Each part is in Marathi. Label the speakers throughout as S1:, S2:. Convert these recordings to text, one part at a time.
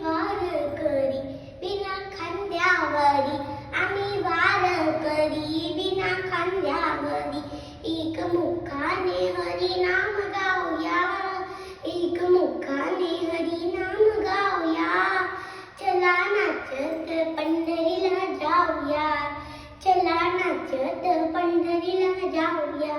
S1: वारकरी बिना खांद्यावरी, आम्ही वारकरी बिना खांद्यावरी. एकमुखाने हरिनाम गाऊया, एकमुखाने हरिनाम गाऊया. चला नाचत पंढरीला जाऊया, चला नाचत पंढरीला जाऊया.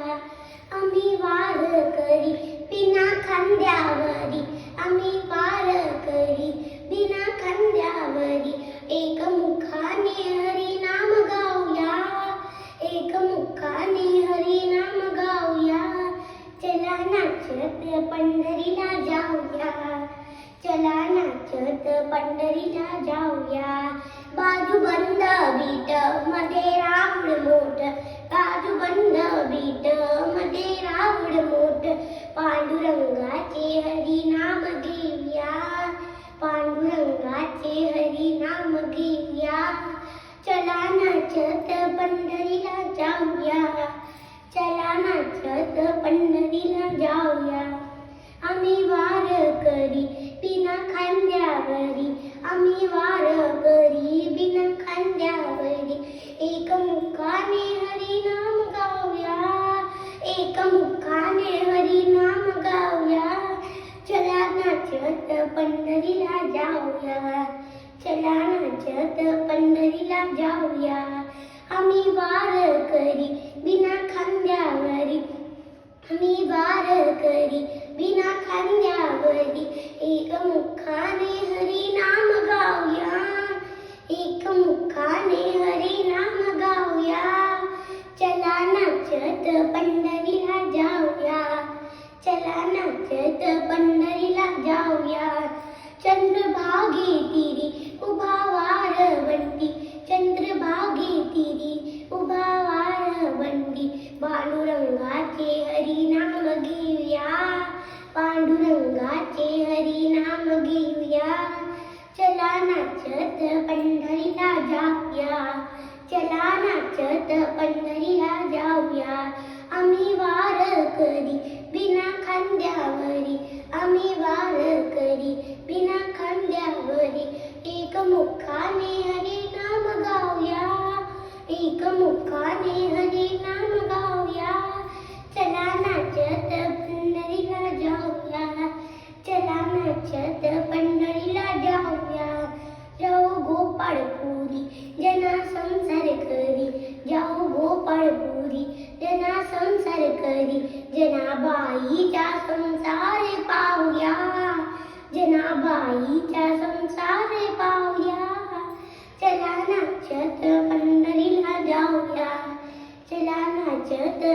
S1: आम्ही वारकरी बिना खांद्यावरी, आम्ही वारकरी बिना खांद्यावरी. एकमुखाने हरिनाम गाऊया, एकमुखाने हरिनाम गाऊया. चला नाचत पंढरीला जाऊया, चला नाचत पंढरीला जाऊया. बाजूबंद बीट मध्ये रावण मोठ, बाजूबंद बीट मध्ये रावण मोठ. पांडुरंगाचे हरिनाम घेऊया, पांडुरंगाचे हरिनाम घेऊया. चला नाचत पंढरीला जाऊया, चला नाचत पंढरीला जाऊया. आम्ही वारकरी बिना खांद्यावरी, आम्ही वारकरी बिना खांद्यावरी. एकमुखाने हरिनाम गाऊया, एकमुखाने हरिनाम गाऊया. चला नाचत पंढरीला जाऊया, चला नाचत पंढरीला जाऊया. आम्ही वारकरी बिना खांद्यावरी, आम्ही वारकरी बिना खांद्यावरी. एकमुखाने हरिनाम गाऊया, एकमुखाने हरिनाम गाऊया. चला नाचत पंढरीला जाऊया, चला नाचत पंढरीला जाऊया. चंद्रभागे तिरी उभा वारवंटी, चंद्रभागे तिरी उभा वारवंटी. पांडुरंगाचे हरिनाम घेऊया, पांडुरंगाचे हरिनाम घेऊया. चला नाचत पंढरीला जाऊया, चला नाचत पंढरीला जाऊया. आम्ही वारकरी बिना खांद्यावरी, आम्ही वारकरी बिना खांद्यावरी. एकमुखाने हरिनाम गाऊया, एकमुखाने हरिनाम गाऊया. चला नाचत पंढरीला जाऊया, चला नाचत पंढरीला जाऊया. जाऊ गोपाळपुरी जना संसार करी, जाऊ गोपाळपुरी जना संसार करी. जनाबाईचा संसार पाहूया, जनाबाईचा संसार पाहूया. चला नाचत पंढरीला जाऊया, चला नाचत